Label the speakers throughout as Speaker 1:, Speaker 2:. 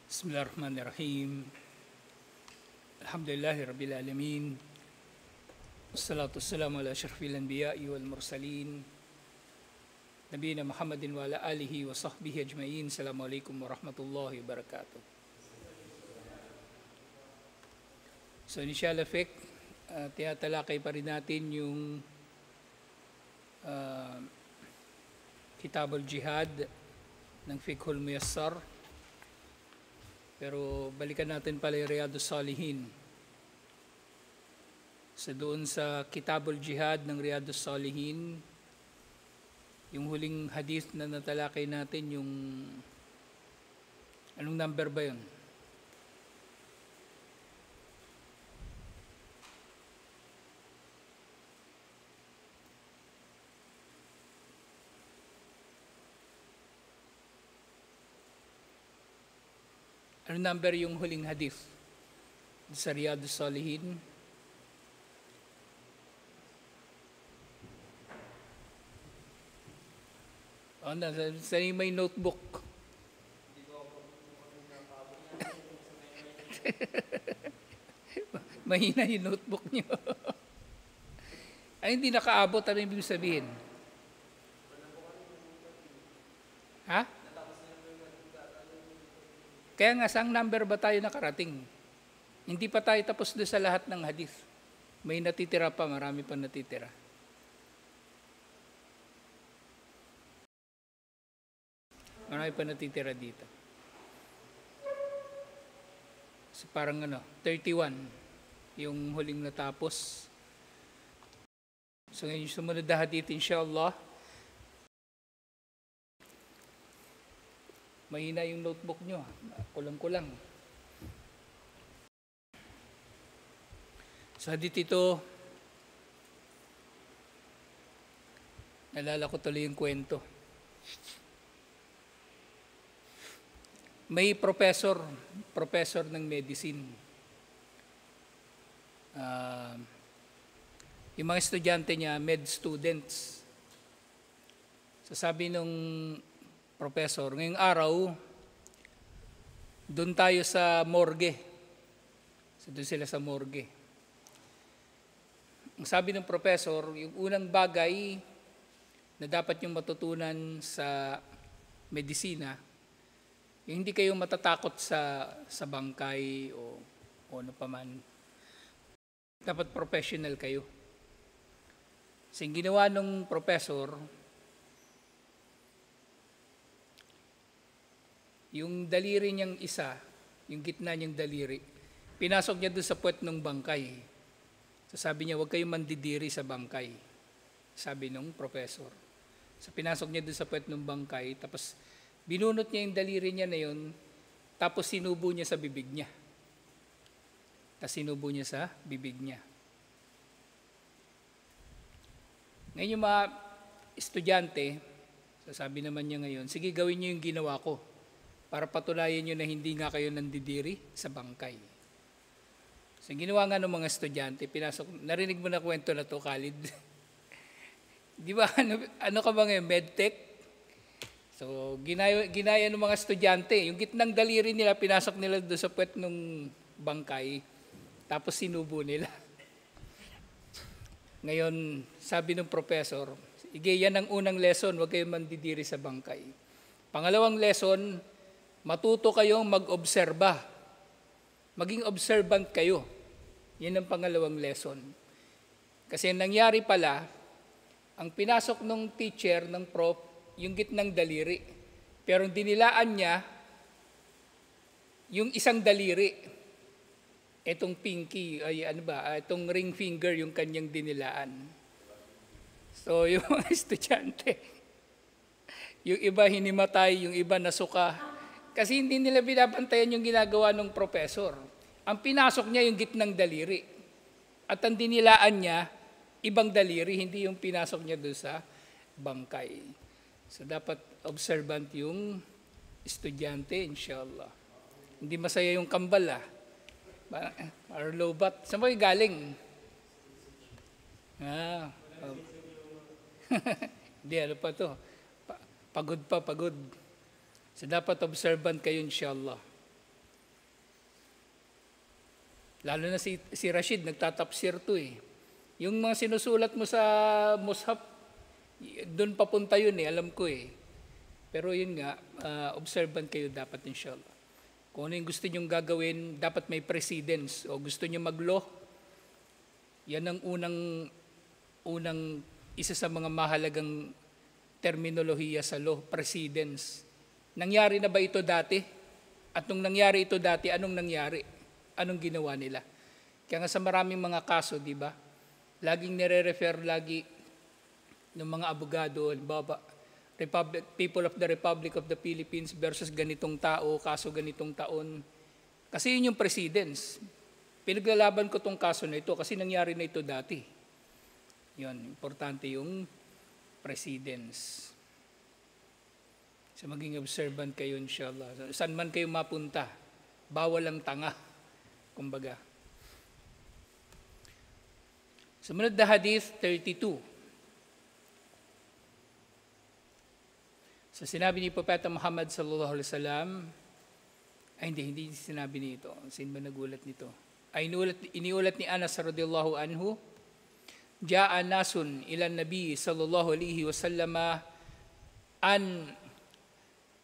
Speaker 1: Bismillahirrahmanirrahim. Alhamdulillahi Rabbil Alamin. Wassalatu wassalamu ala asyrafil anbiya'i wal mursalin. Nabiyina Muhammadin wa ala alihi wa sahbihi ajma'in. Assalamualaikum warahmatullahi wabarakatuh. So initial effect, tinatalakay pa rin natin yung Kitabul Jihad ng Fiqhul Muyassar. Pero balikan natin pala yung Riyadus Salihin. So doon sa Kitabul Jihad ng Riyadus Salihin, yung huling hadith na natalakay natin, yung anong number ba yun? Anong number yung huling hadith sa Riyadus Salihin? Sa may notebook. Mahina yung notebook nyo. Ay, hindi nakaabot. Ano yung ibig sabihin? Ha? Kaya nga, saang number ba tayo nakarating? Hindi pa tayo tapos doon sa lahat ng hadith. May natitira pa, marami pa natitira. Marami pa natitira dito. So parang 31 yung huling natapos. So ngayon yung sumunod na hadith, inshallah. Mahina yung notebook nyo. Kulang-kulang. Sa hadith ito, nalala ko tuloy yung kwento. May professor ng medicine. Yung mga estudyante niya, med students. So sabi nung professor, ngayong araw, doon tayo sa morgue. So doon sila sa morgue. Ang sabi ng professor, yung unang bagay na dapat yung matutunan sa medisina, yung hindi kayo matatakot sa bangkay o ano paman. Dapat professional kayo. So yung ginawa ng professor, yung daliri niyang isa, yung gitna niyang daliri, pinasok niya doon sa puwet ng bangkay. So sabi niya, huwag kayong mandidiri sa bangkay. Sabi nung professor. So pinasok niya doon sa puwet ng bangkay, tapos binunot niya yung daliri niya na yun, tapos sinubo niya sa bibig niya. Ngayon yung mga estudyante, so sabi naman niya ngayon, sige gawin niyo yung ginawa ko, para patunayan nyo na hindi nga kayo nandidiri sa bangkay. So, ginawa nga ng mga estudyante, pinasok, narinig mo na kwento na to, Khalid? Di ba, ano ka ba ngayon, medtech? So, ginaya ng mga estudyante, yung gitnang daliri nila, pinasok nila doon sa puwet ng bangkay, tapos sinubo nila. Ngayon, sabi ng professor, sige, yan ang unang lesson, huwag kayong mandidiri sa bangkay. Pangalawang lesson, matuto kayong mag-obserba. Maging observant kayo. Yan ang pangalawang lesson. Kasi nangyari pala, ang pinasok ng teacher, ng prof, yung gitnang daliri. Pero dinilaan niya, yung isang daliri. Itong pinky, itong ring finger, yung kanyang dinilaan. So, yung mga estudyante, yung iba hinimatay, yung iba nasuka. Kasi hindi nila binabantayan yung ginagawa ng professor. Ang pinasok niya yung gitnang daliri. At ang dinilaan niya, ibang daliri, hindi yung pinasok niya doon sa bangkay. So dapat observant yung estudyante, inshallah. Hindi masaya yung kambal, Arlobat. Saan ba yung galing? Hindi, ano pa to? Pagod. So dapat observant kayo inshallah. Lalo na si Rashid, nagtatapsir to eh. Yung mga sinusulat mo sa mushaf, doon papunta yun eh, alam ko eh. Pero yun nga, observant kayo dapat inshallah. Kung ano yung gusto nyong gagawin, dapat may precedence. O gusto nyo mag-law, yan ang unang isa sa mga mahalagang terminolohiya sa law, precedence. Nangyari na ba ito dati? At nung nangyari ito dati, anong nangyari? Anong ginawa nila? Kaya nga sa maraming mga kaso, di ba? Laging nire-refer lagi ng mga abogado, people of the Republic of the Philippines versus ganitong tao, kaso ganitong taon. Kasi yun yung precedence. Pinaglalaban ko tong kaso na ito kasi nangyari na ito dati. Yun, importante yung precedence. So maging observant kayo inshallah. Saan man kayo mapunta, bawal ang tanga. Kumbaga. Sumunod na hadith 32. So sinabi ni Propeta Muhammad sallallahu alaihi wasallam, ay hindi sinabi nito. Sino ba nagulat nito? Ay iniulat ni Anas radhiyallahu anhu, Ja'a nasun ila Nabi sallallahu alaihi wasallam an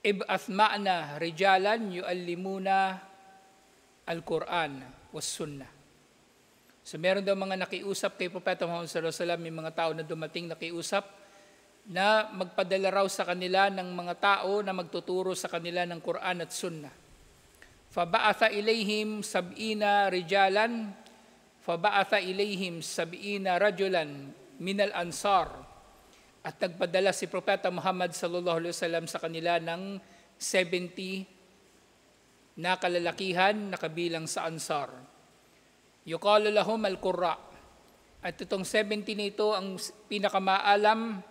Speaker 1: ib'ath ma'na rijalan yu'allimuna al-Quran was sunnah. So meron daw mga nakiusap kay Propeta Muhammad sallallahu alaihi wasallam, may mga tao na dumating nakiusap na magpadala raw sa kanila ng mga tao na magtuturo sa kanila ng Quran at Sunnah. Faba'atha ilayhim sab'ina rijalan, faba'atha ilayhim sab'ina rajulan minal ansar. At nagpadala si Propeta Muhammad sallallahu alaihi wasallam sa kanila ng 70 na kalalakihan na kabilang sa ansar. Yuqalu lahum al-qurra. At itong 70 nito ang pinakamaalam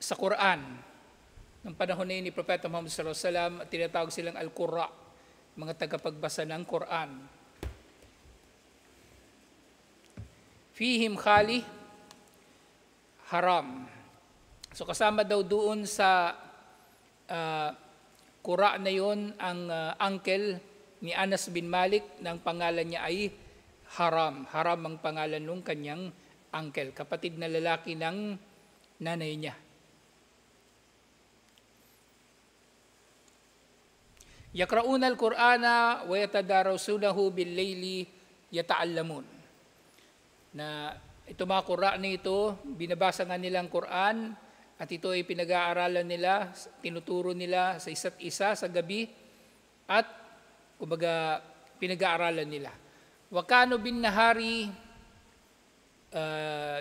Speaker 1: sa Quran. Ng panahon na yun ni Propeta Muhammad sallallahu alaihi wasallam, tinatawag silang al-qurra, mga tagapagbasa ng Quran. Fihim khali haram. So kasama daw doon sa qurra na yun ang uncle ni Anas bin Malik na ang pangalan niya ay Haram. Haram ang pangalan ng kanyang uncle, kapatid na lalaki ng nanay niya. Yakra'una al-Qur'ana wa yatadarasunahu bil-layli yata'allamun. Na ito mga Qur'an na ito, binabasa nga nila ang Qur'an at ito ay pinag-aaralan nila, tinuturo nila sa isa't isa sa gabi at kumbaga pinag-aaralan nila. Wa kanu bin nahari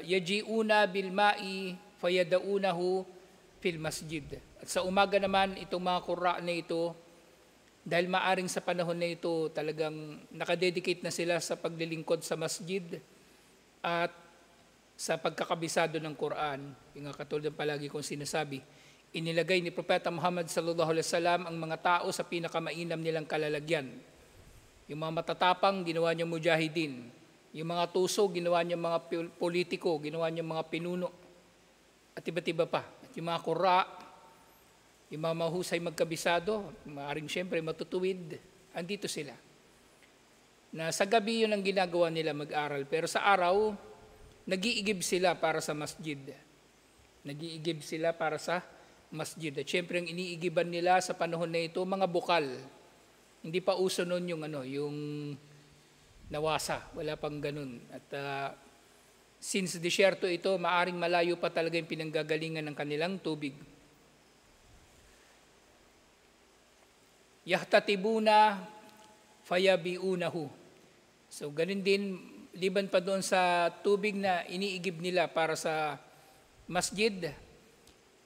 Speaker 1: yaji'una bil ma'i fayadaunahu fil masjid. At sa umaga naman itong mga Qur'an na ito, dahil maaring sa panahon na ito talagang nakadedicate na sila sa paglilingkod sa masjid at sa pagkakabisado ng Quran. Yung katulad ng palagi kong sinasabi, inilagay ni Propeta Muhammad sallallahu alaihi wasallam ang mga tao sa pinakamainam nilang kalalagyan. Yung mga matatapang, ginawa niyang mujahidin. Yung mga tuso, ginawa niyang mga politiko, ginawa niyang mga pinuno. At iba't iba pa. At yung mga Qurra, yung mga mahusay magkabisado, maaaring siyempre matutuwid, andito sila. Na sa gabi yun ang ginagawa nila mag-aral, pero sa araw, nag-iigib sila para sa masjid. Nag-iigib sila para sa masjid. At siyempre ang iniigiban nila sa panahon na ito, mga bukal. Hindi pa uso nun yung nawasa, wala pang ganun. At since disyerto ito, maaring malayo pa talaga yung pinanggagalingan ng kanilang tubig. Yahtatibuna fayabiunahu. So ganun din, liban pa doon sa tubig na iniigib nila para sa masjid,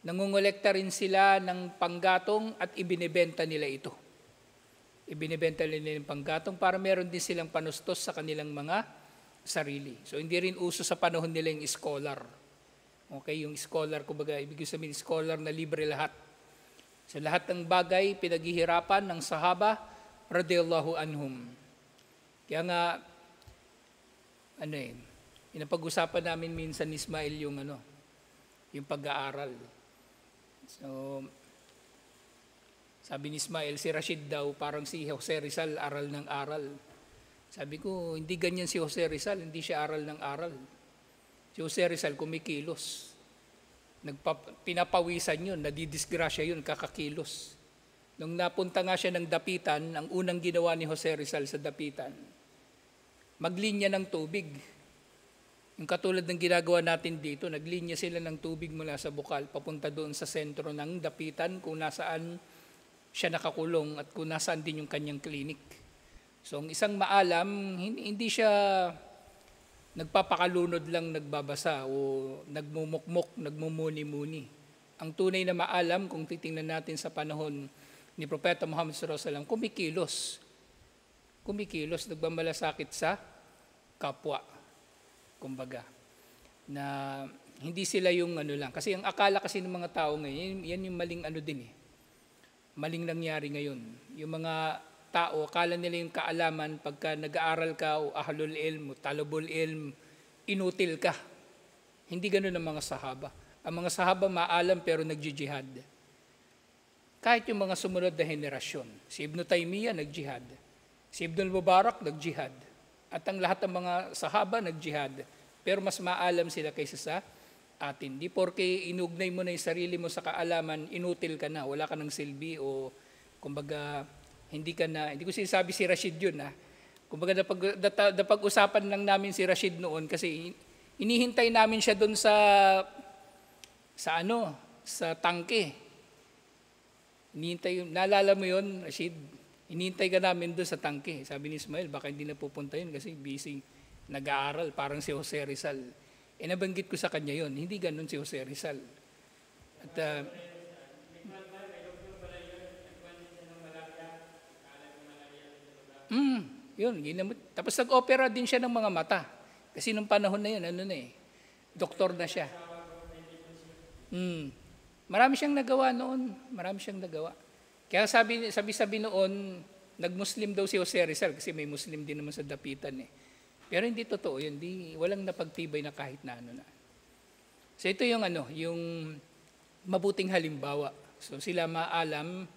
Speaker 1: nangungolekta rin sila ng panggatong at ibinebenta nila ito. Ibinebenta nila yung panggatong para meron din silang panustos sa kanilang mga sarili. So hindi rin uso sa panahon nila yung scholar. Okay, yung scholar, kumbaga, ibig sabihin scholar na libre lahat. Sa lahat ng bagay, pinaghihirapan ng sahaba, radiyallahu anhum. Kaya nga, pinapag-usapan namin minsan ni Ismail yung pag-aaral. So, sabi ni Ismail, si Rashid daw, parang si Jose Rizal, aral ng aral. Sabi ko, hindi ganyan si Jose Rizal, hindi siya aral ng aral. Si Jose Rizal kumikilos. Pinapawisan yun, nadidisgrasya yun, kakakilos. Nung napunta nga siya ng dapitan, ang unang ginawa ni Jose Rizal sa dapitan, maglinya ng tubig. Yung katulad ng ginagawa natin dito, naglinya sila ng tubig mula sa bukal, papunta doon sa sentro ng dapitan kung nasaan siya nakakulong at kung nasaan din yung kanyang klinik. So, ang isang maalam, hindi siya nagpapakalunod lang nagbabasa o nagmumukmok, nagmumuni-muni. Ang tunay na maalam, kung titingnan natin sa panahon ni Propeta Muhammad sallallahu alaihi wasallam, kumikilos, nagmamalasakit sa kapwa, kumbaga. Na hindi sila yung ano lang. Kasi ang akala kasi ng mga tao ngayon, yan yung maling ano din eh. Maling nangyari ngayon. Yung mga tao, akala nila yung kaalaman pagka nag-aaral ka o ahlul ilm, o talabul ilm, inutil ka. Hindi ganun ang mga sahaba. Ang mga sahaba maalam pero nagjihad. Kahit yung mga sumunod na henerasyon. Si Ibn Taymiyyah nagjihad. Si Ibn Mubarak nagjihad. At ang lahat ng mga sahaba nagjihad. Pero mas maalam sila kaysa sa atin. Di porke inugnay mo na yung sarili mo sa kaalaman, inutil ka na, wala ka ng silbi o kumbaga hindi ko sinasabi si Rashid yun ha. Kumbaga napag-usapan lang namin si Rashid noon kasi inihintay namin siya doon sa tangke. Naalala mo yun, Rashid? Inihintay ka namin doon sa tangke. Sabi ni Ismail, baka hindi na pupunta yun kasi busy nag-aaral, parang si Jose Rizal. Nabanggit ko sa kanya yun, hindi ganun si Jose Rizal. At yun, ginamot. Tapos nag-opera din siya ng mga mata. Kasi nung panahon na yun, doktor na siya. Marami siyang nagawa noon. Kaya sabi noon, nag-Muslim daw si Jose Rizal kasi may Muslim din naman sa dapitan eh. Pero hindi totoo yun, walang napagtibay na kahit na ano na. So ito yung yung mabuting halimbawa. So sila maalam,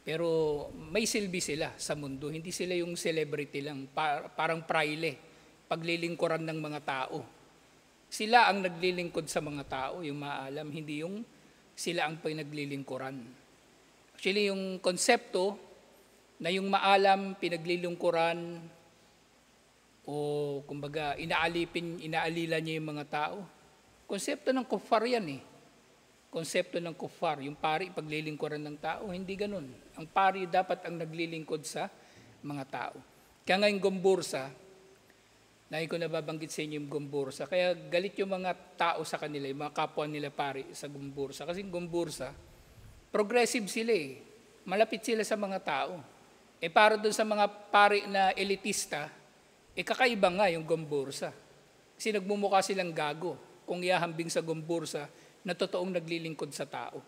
Speaker 1: pero may silbi sila sa mundo. Hindi sila yung celebrity lang, parang praile, paglilingkuran ng mga tao. Sila ang naglilingkod sa mga tao, yung maalam, hindi yung sila ang pinaglilingkuran. Actually, yung konsepto na yung maalam, pinaglilingkuran, o kumbaga inaalila niya yung mga tao, konsepto ng kuffar yan eh. Konsepto ng kuffar, yung pari paglilingkuran ng tao, hindi ganun. Ang pari dapat ang naglilingkod sa mga tao. Kaya nga yung gombursa, ko nababanggit sa inyo yung gombursa, kaya galit yung mga tao sa kanila, yung mga kapwa nila pari sa gombursa. Kasi yung gombursa, progressive sila eh. Malapit sila sa mga tao. Para dun sa mga pari na elitista, kakaiba nga yung gombursa. Kasi nagmumukha silang gago kung ihahambing sa gombursa na totoong naglilingkod sa tao.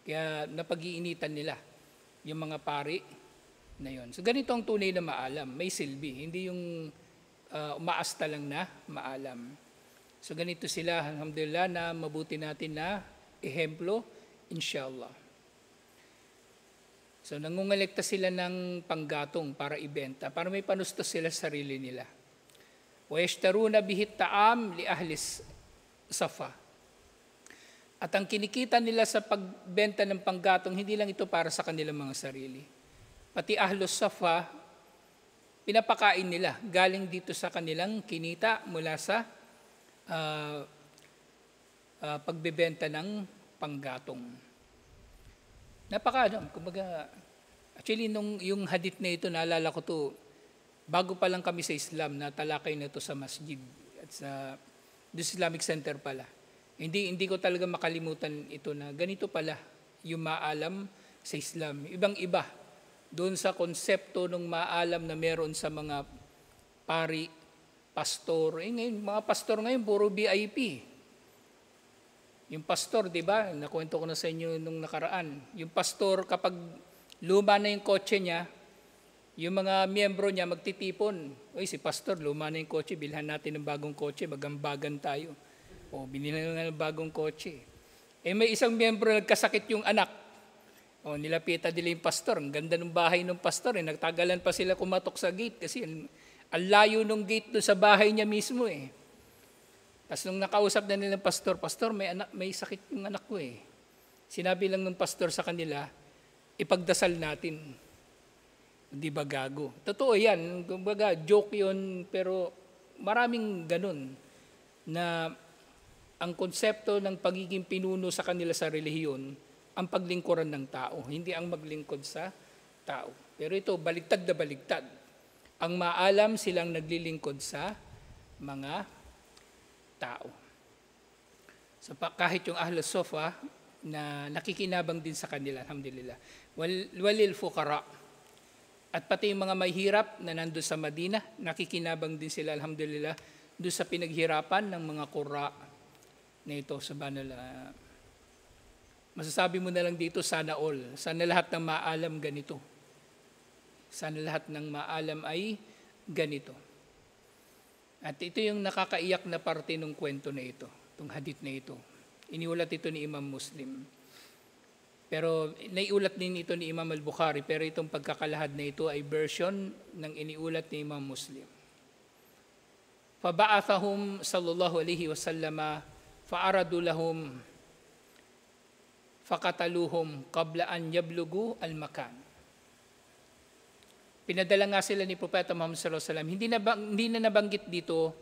Speaker 1: Kaya napag-iinitan nila yung mga pari na yun. So ganito ang tunay na maalam, may silbi, hindi yung umaasta lang na maalam. So ganito sila, alhamdulillah, na mabuti natin na ehemplo, inshallah. So nangungalekta sila ng panggatong para ibenta, para may panustos sila sa sarili nila. وَيَشْتَرُونَ بِهِ الطَّعَامَ لِأَهْلِ Safa. At ang kinikita nila sa pagbenta ng panggatong, hindi lang ito para sa kanilang mga sarili. Pati Ahlus Safa, pinapakain nila. Galing dito sa kanilang kinita mula sa pagbebenta ng panggatong. Kumbaga, actually, yung hadith na ito, naalala ko to, bago pa lang kami sa Islam, natalakay na ito sa masjid at sa Islamic Center pala. Hindi ko talaga makalimutan ito na ganito pala yung maalam sa Islam. Ibang-iba doon sa konsepto ng maalam na meron sa mga pari, pastor. Ngayon, mga pastor ngayon, puro VIP. Yung pastor, di ba? Nakwento ko na sa inyo nung nakaraan. Yung pastor, kapag luma na yung kotse niya, yung mga miyembro niya magtitipon. Si pastor, luma na yung kotse, bilhan natin ng bagong kotse, magambagan tayo. Binili na ng bagong kotse. May isang miyembro nagkasakit yung anak. Nilapita nila yung pastor. Ang ganda ng bahay ng pastor. Nagtagalan pa sila kumatok sa gate kasi Ang layo nung gate doon sa bahay niya mismo eh. Tapos nung nakausap na nila ng pastor, Pastor, may sakit yung anak ko eh. Sinabi lang ng pastor sa kanila, ipagdasal natin. Di ba gago? Totoo yan. Kumbaga, joke yun, pero maraming ganun na ang konsepto ng pagiging pinuno sa kanila sa relihiyon, ang paglingkuran ng tao, hindi ang maglingkod sa tao. Pero ito, baligtad na baligtad. Ang maalam silang naglilingkod sa mga tao. So kahit yung Ahlus Sufa na nakikinabang din sa kanila, alhamdulillah. Walil fuqara. At pati yung mga mahirap na nandun sa Madina, nakikinabang din sila, alhamdulillah, doon sa pinaghirapan ng mga qurra na ito sa banal. Masasabi mo na lang dito, sana all. Sana lahat ng maalam ganito. Sana lahat ng maalam ay ganito. At ito yung nakakaiyak na parte ng kwento na ito, itong hadith na ito. Iniulat ito ni Imam Muslim. Pero naiulat din ito ni Imam Al-Bukhari, pero itong pagkakalahad na ito ay version ng iniulat ni Imam Muslim. Faba'athahum sallallahu alaihi wasallama fa'aradu lahum faqataluhum qabla an yablugu al-makan. Pinadala nga sila ni Propeta Muhammad sallallahu alaihi wasallam. Hindi na nabanggit dito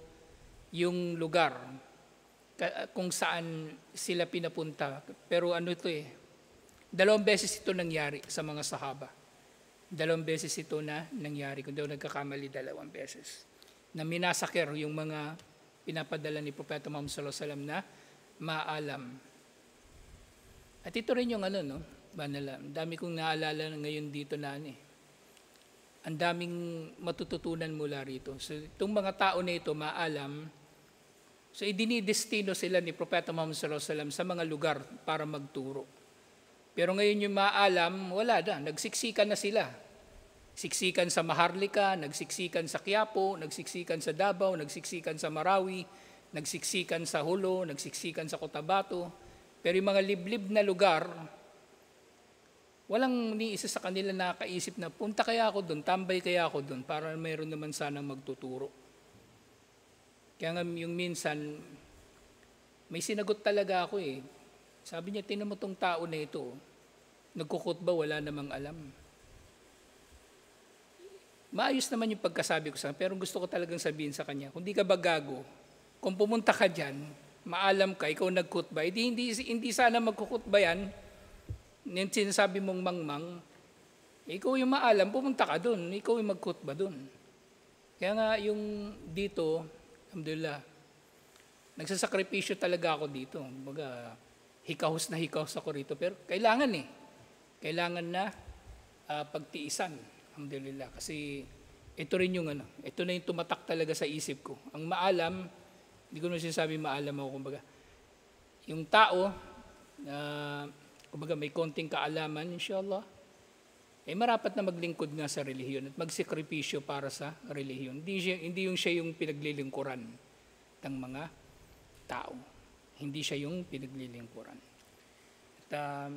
Speaker 1: yung lugar kung saan sila pinapunta. Pero ano ito eh, 2 beses ito nangyari sa mga sahaba. 2 beses ito na nangyari. Kung daw nagkakamali, 2 beses. Na minasakir yung mga pinapadala ni Propeta Muhammad sallallahu alaihi wasallam na maalam. At ito rin yung ano, no? Banala. Ang dami kong naalala ngayon dito na ano eh. Ang daming matututunan mula rito. So itong mga tao na ito, maalam, so idinidestino sila ni Propeta Muhammad sallallahu alaihi wasallam sa mga lugar para magturo. Pero ngayon yung maalam, wala na, nagsiksikan na sila. Siksikan sa Maharlika, nagsiksikan sa Quiapo, nagsiksikan sa Davao, nagsiksikan sa Marawi, nagsiksikan sa Hulo, nagsiksikan sa Cotabato. Pero yung mga liblib na lugar, walang ni isa sa kanila nakaisip na punta kaya ako doon, tambay kaya ako doon para mayroon naman sanang magtuturo. Kaya nga yung minsan, may sinagot talaga ako eh. Sabi niya, tinan mo tong tao na ito, nagkukutba, wala namang alam. Maayos naman yung pagkasabi ko sa kanya, pero gusto ko talagang sabihin sa kanya, kung di ka ba gago, kung pumunta ka dyan, maalam ka, ikaw nagkutba, hindi sana magkukutba yan. Yung sinasabi mong mangmang, ikaw yung maalam, pumunta ka doon, ikaw yung magkutba doon. Kaya nga yung dito, alhamdulillah, nagsasakripisyo talaga ako dito. Baga, hikahos ako rito. Pero kailangan eh. Kailangan na pagtiisan. Alhamdulillah. Kasi ito rin yung ano, ito na yung tumatak talaga sa isip ko. Ang maalam, hindi ko naman sinasabi maalam ako, kumbaga. Yung tao, kumbaga may konting kaalaman, inshallah, eh marapat na maglingkod nga sa relihiyon at magsikripisyo para sa relihiyon. Hindi yung siya yung pinaglilingkuran ng mga tao. Hindi siya yung pinaglilingkuran. At,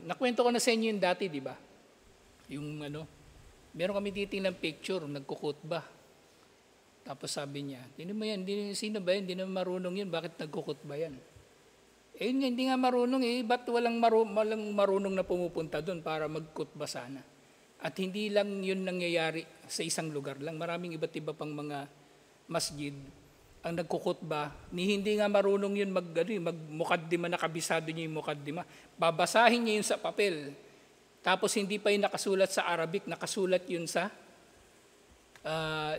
Speaker 1: nakwento ko na sa inyo yung dati, di ba? Yung ano, meron kami titingnan picture, nagkukutba. Tapos sabi niya, sino ba yan? Hindi na marunong yun, bakit nagkukutba yan? Eh hindi nga marunong eh, ba't walang marunong na pumupunta doon para magkutba sana? At hindi lang yun nangyayari sa isang lugar lang. Maraming iba't iba pang mga masjid ang nagkukutba, hindi nga marunong yun magmukaddima, nakabisado niya yung mukaddima. Babasahin niya yun sa papel. Tapos hindi pa yun nakasulat sa Arabic, nakasulat yun sa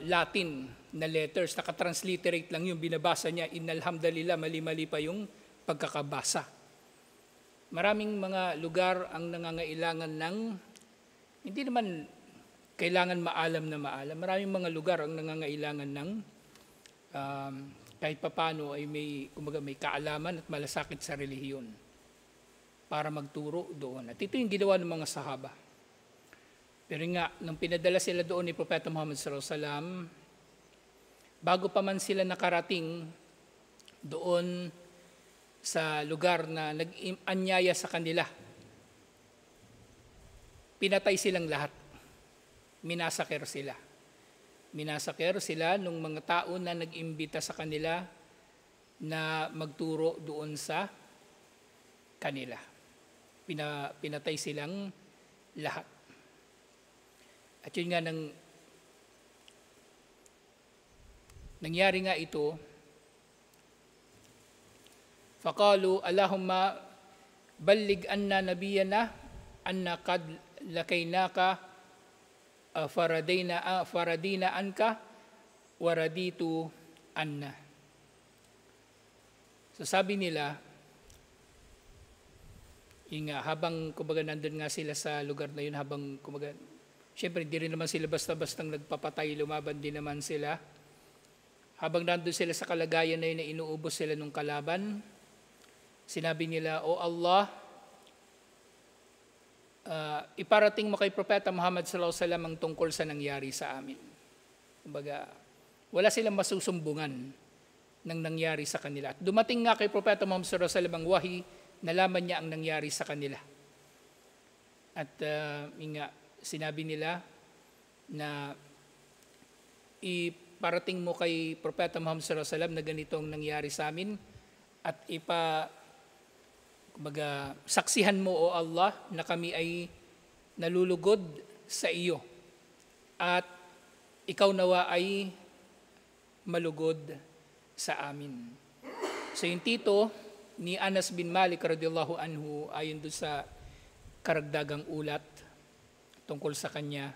Speaker 1: Latin na letters. Nakatransliterate lang yun, binabasa niya, innalhamdulillah, mali-mali pa yung pagkakabasa. Maraming mga lugar ang nangangailangan ng, hindi naman kailangan maalam na maalam, maraming mga lugar ang nangangailangan ng kahit papano ay may kaalaman at malasakit sa relihiyon para magturo doon. At ito yung ginawa ng mga sahaba. Pero nga, nung pinadala sila doon ni Propeta Muhammad sallallahu alaihi wasallam, bago pa man sila nakarating doon sa lugar na nag-anyaya sa kanila, pinatay silang lahat. Minasakir sila. minasaker sila nung mga tao na nag-imbita sa kanila na magturo doon sa kanila. Pinatay silang lahat. At yun nga nangyari nga ito, faqalu Allahumma ballig anna nabiyana anna qad lakaynaka faradina anka waraditu anna. So sabi nila, habang kumbaga nandun nga sila sa lugar na yun, habang kumbaga, syempre hindi rin naman sila basta-bastang nagpapatay, lumaban din naman sila. Habang nandun sila sa kalagayan na yun na inuubos sila nung kalaban, sinabi nila, O Allah, iparating mo kay Propeta Muhammad sallallahu alaihi wasallam ang tungkol sa nangyari sa amin. Kumbaga, wala silang masusumbungan ng nangyari sa kanila. At dumating nga kay Propeta Muhammad sallallahu alaihi wasallam ang wahi, nalaman niya ang nangyari sa kanila. At sinabi nila na iparating mo kay Propeta Muhammad sallallahu alaihi wasallam na ganito ang nangyari sa amin at saksihan mo o Allah na kami ay nalulugod sa iyo at ikaw nawa ay malugod sa amin. So yung tito ni Anas bin Malik radhiyallahu anhu, ayon doon sa karagdagang ulat tungkol sa kanya,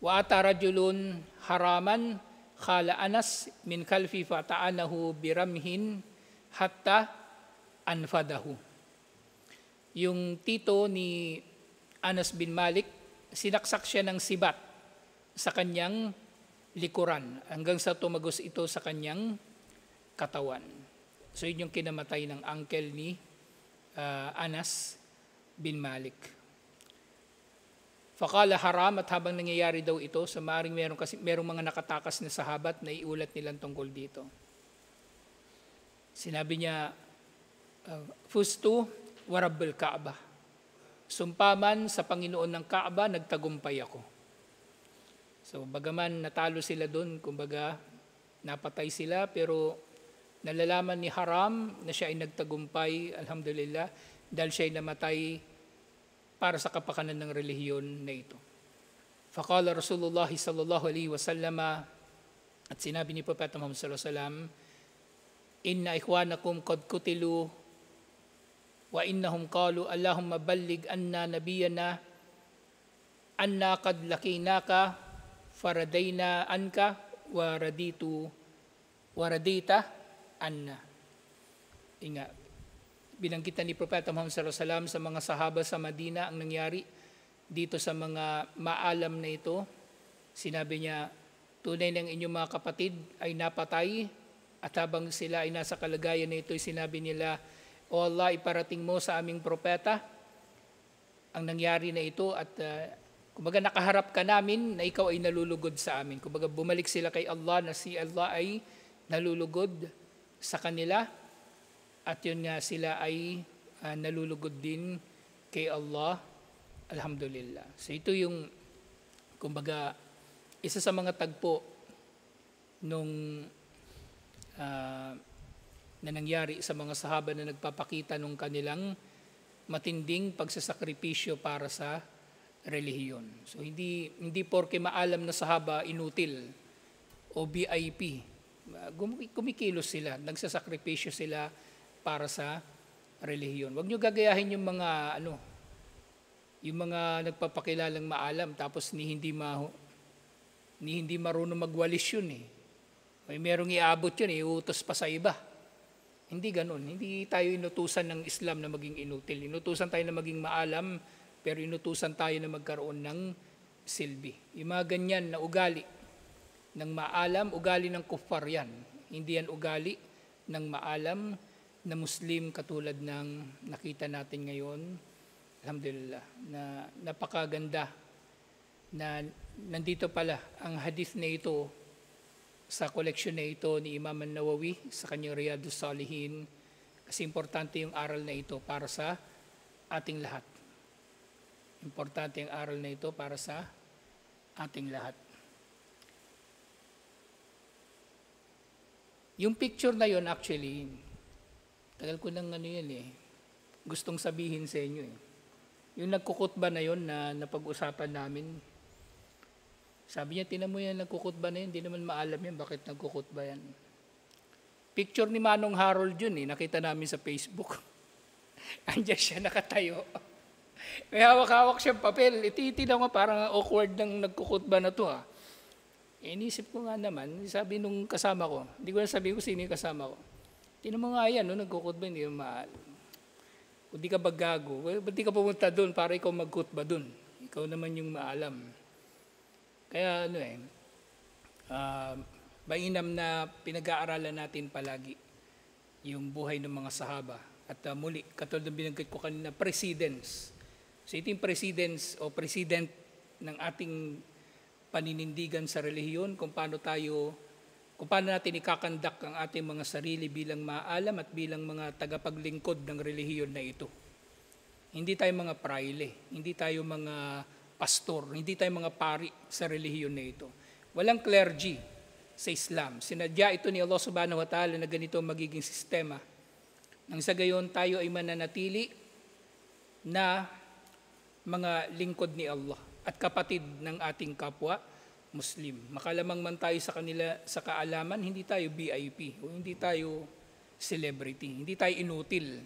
Speaker 1: wa ata rajulun haraman khala Anas min kalfi fata'anahu biramhin hatta anfadahu. Yung tito ni Anas bin Malik, sinaksak siya ng sibat sa kanyang likuran hanggang sa tumagos ito sa kanyang katawan. So yun yung kinamatay ng uncle ni Anas bin Malik. Faqala haram, at habang nangyayari daw ito, sa maaaring merong mga nakatakas na sahabat na iulat nilang tungkol dito. Sinabi niya, Fustu wa Rabbil Kaaba. Sumpaman sa Panginoon ng Kaaba, nagtagumpay ako. So bagaman natalo sila doon, kumbaga napatay sila, pero nalalaman ni Haram na siya ay nagtagumpay, alhamdulillah, dahil siya ay namatay para sa kapakanan ng relihiyon na ito. Faqala Rasulullah sallallahu alaihi wasallam, at sinabi ni Propeta Muhammad sallallahu alaihi wasallam, inna ikhwanakum qad kutilu wa innahum qalu Allahumma ballig anna nabiyana anna qad lakinaka faradaina anka waradita anna. Binanggitan ni Propeta Muhammad sallallahu alaihi wasallam sa mga sahaba sa Madina ang nangyari dito sa mga maalam na ito. Sinabi niya, tunay ng inyong mga kapatid ay napatay, at habang sila ay nasa kalagayan na ito, sinabi nila, O Allah, iparating mo sa aming propeta ang nangyari na ito, at kumbaga nakaharap ka namin na ikaw ay nalulugod sa amin. Kumbaga bumalik sila kay Allah na si Allah ay nalulugod sa kanila. At yun nga, sila ay nalulugod din kay Allah, alhamdulillah. So ito yung, kumbaga, isa sa mga tagpo nung na nangyari sa mga sahaba na nagpapakita nung kanilang matinding pagsasakripisyo para sa relihiyon. So hindi porke maalam na sahaba inutil o VIP. Kumikilos sila, nagsasakripisyo sila para sa relihiyon. Huwag nyo gagayahin yung mga yung mga nagpapakilalang maalam tapos ni hindi marunong magwalis yun eh. May merong iabot yun, iutos pa sa iba. Hindi ganun. Hindi tayo inutusan ng Islam na maging inutil. Inutusan tayo na maging maalam, pero inutusan tayo na magkaroon ng silbi. Yung mga ganyan na ugali ng maalam, ugali ng kuffar yan. Hindi yan ugali ng maalam na Muslim katulad ng nakita natin ngayon. Alhamdulillah, na napakaganda na nandito pala ang hadith na ito sa koleksyon na ito ni Imam An-Nawawi sa kanyang Riyadus Salihin, kasi importante yung aral na ito para sa ating lahat. Importante ang aral na ito para sa ating lahat. Yung picture na yon actually, tagal ko nang gustong sabihin sa inyo eh. Yung nagkukutba na yon na napag-usapan namin, sabi niya, tinan mo yan, nagkukutba na yun, hindi naman maalam yan, bakit nagkukutba yan. Picture ni Manong Harold yun nakita namin sa Facebook. Andiyan siya nakatayo. May hawak-hawak siyang papel, ititinan ko parang awkward ng nagkukutba na to Inisip ko nga naman, sabi nung kasama ko, hindi ko na sabi ko sino yung kasama ko. Tinan mo nga yan, nagkukutba, hindi naman maalam. Kung di ka ba gago, ba't di ka pumunta doon para ikaw magkutba doon? Ikaw naman yung maalam. Kaya mainam na pinag-aaralan natin palagi yung buhay ng mga sahaba. At muli, katulad ng binanggit ko kanina, presidents. So ito yung presidents o president ng ating paninindigan sa relihiyon, kung paano natin ikakandak ang ating mga sarili bilang maalam at bilang mga tagapaglingkod ng relihiyon na ito. Hindi tayo mga praile, hindi tayo mga pastor, hindi tayo mga pari sa relihiyon na ito. Walang clergy sa Islam. Sinadya ito ni Allah subhanahu wa ta'ala na ganito magiging sistema. Nang sa gayon tayo ay mananatili na mga lingkod ni Allah at kapatid ng ating kapwa Muslim. Makalamang man tayo sa kanila sa kaalaman, hindi tayo VIP o hindi tayo celebrity, hindi tayo inutil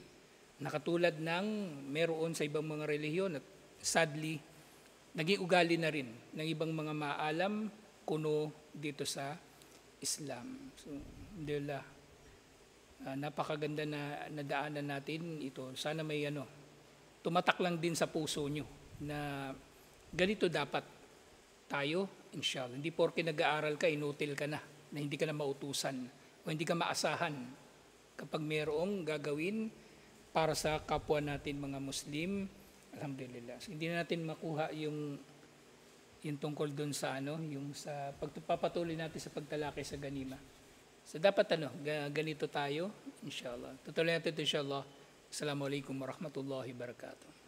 Speaker 1: na katulad ng meron sa ibang mga relihiyon at sadly, naging ugali na rin ng ibang mga maalam kuno dito sa Islam. So, alhamdulillah, napakaganda na nadaanan natin ito. Sana may tumatak lang din sa puso nyo na ganito dapat tayo, inshallah. Hindi porke nag-aaral ka, inutil ka na hindi ka na mautusan o hindi ka maasahan kapag mayroong gagawin para sa kapwa natin mga Muslim. Alhamdulillah. So, hindi na natin makuha yung tungkol doon sa yung sa pagpapatuloy natin sa pagtalakay sa ganima. So dapat ganito tayo, inshallah. Tutuloy natin ito inshallah. Assalamualaikum warahmatullahi wabarakatuh.